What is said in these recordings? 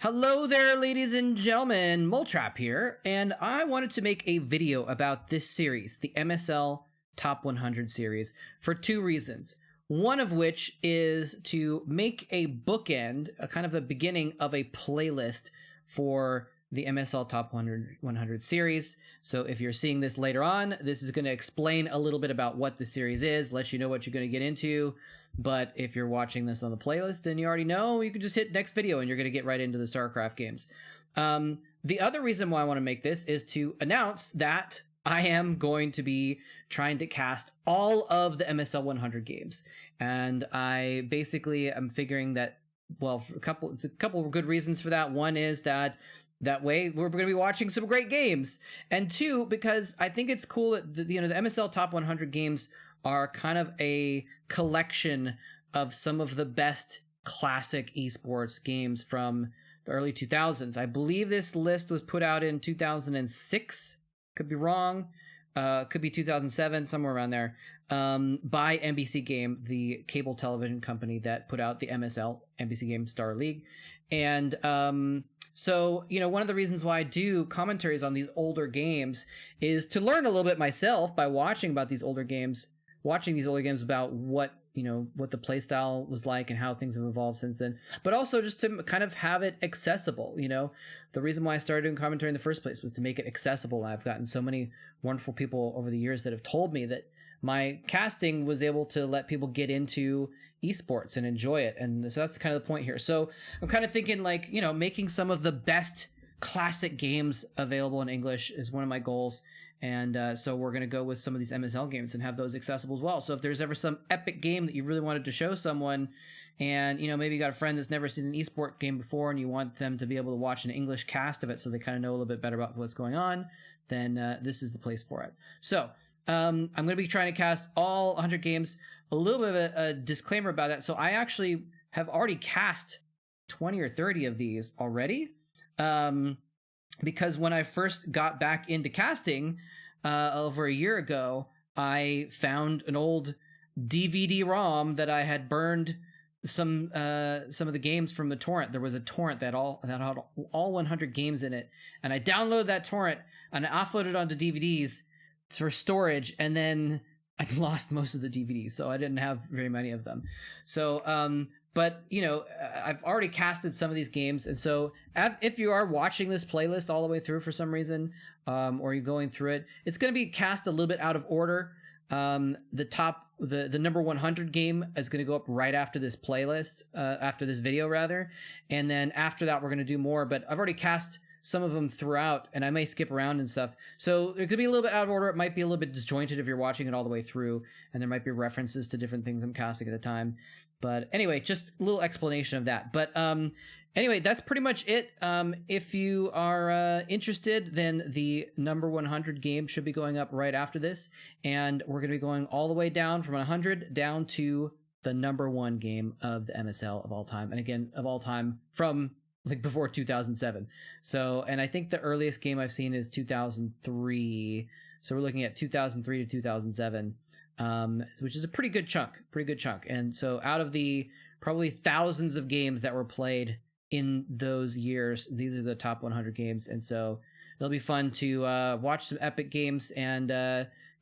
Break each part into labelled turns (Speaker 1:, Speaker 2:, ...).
Speaker 1: Hello there, ladies and gentlemen. Moletrap here, and I wanted to make a video about this series, the MSL Top 100 series, for two reasons. One of which is to make a bookend, a kind of a beginning of a playlist for the MSL Top 100 series. So if you're seeing this later on, this is going to explain a little bit about what the series is, let you know what you're going to get into. But if you're watching this on the playlist and you already know, you can just hit next video and you're going to get right into the StarCraft games. The other reason why I want to make this is to announce that I am going to be trying to cast all of the MSL 100 games. And I basically am figuring that, well, a couple of good reasons for that. One is that way we're going to be watching some great games. And two, because I think it's cool that the MSL Top 100 games are kind of a collection of some of the best classic esports games from the early 2000s. I believe this list was put out in 2006. Could be wrong. Could be 2007, somewhere around there, by NBC Game, the cable television company that put out the MSL, NBC Game Star League. And so, one of the reasons why I do commentaries on these older games is to learn a little bit myself by watching these older games about what the play style was like and how things have evolved since then, but also just to kind of have it accessible. The reason why I started doing commentary in the first place was to make it accessible. I've gotten so many wonderful people over the years that have told me that my casting was able to let people get into esports and enjoy it. And so that's kind of the point here. So I'm kind of thinking making some of the best classic games available in English is one of my goals. And so we're going to go with some of these MSL games and have those accessible as well. So if there's ever some epic game that you really wanted to show someone, and maybe you got a friend that's never seen an esport game before and you want them to be able to watch an English cast of it so they kind of know a little bit better about what's going on, then this is the place for it. So I'm going to be trying to cast all 100 games. A little bit of a disclaimer about that. So I actually have already cast 20 or 30 of these already. Because when I first got back into casting over a year ago, I found an old DVD-ROM that I had burned some of the games from the torrent. There was a torrent that had all 100 games in it, and I downloaded that torrent and I offloaded it onto DVDs for storage, and then I lost most of the DVDs, so I didn't have very many of them. So but I've already casted some of these games, and so if you are watching this playlist all the way through for some reason, or you're going through it, it's going to be cast a little bit out of order. The number 100 game is going to go up right after this playlist, after this video rather, and then after that we're going to do more. But I've already cast some of them throughout, and I may skip around and stuff. So it could be a little bit out of order. It might be a little bit disjointed if you're watching it all the way through, and there might be references to different things I'm casting at the time. But anyway, just a little explanation of that. But anyway, that's pretty much it. If you are interested, then the number 100 game should be going up right after this. And we're going to be going all the way down from 100 down to the number 1 game of the MSL of all time. And again, of all time from before 2007. So, and I think the earliest game I've seen is 2003. So we're looking at 2003 to 2007. Which is a pretty good chunk. And so out of the probably thousands of games that were played in those years, these are the top 100 games. And so it'll be fun to watch some epic games and,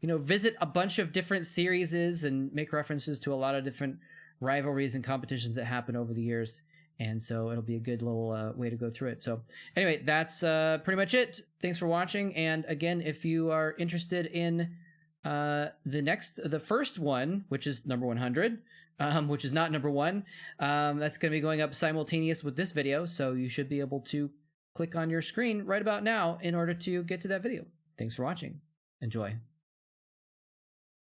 Speaker 1: visit a bunch of different series and make references to a lot of different rivalries and competitions that happen over the years. And so it'll be a good little way to go through it. So anyway, that's pretty much it. Thanks for watching. And again, if you are interested in the first one, which is number 100, which is not number 1, that's going to be going up simultaneous with this video. So you should be able to click on your screen right about now in order to get to that video. Thanks for watching. Enjoy.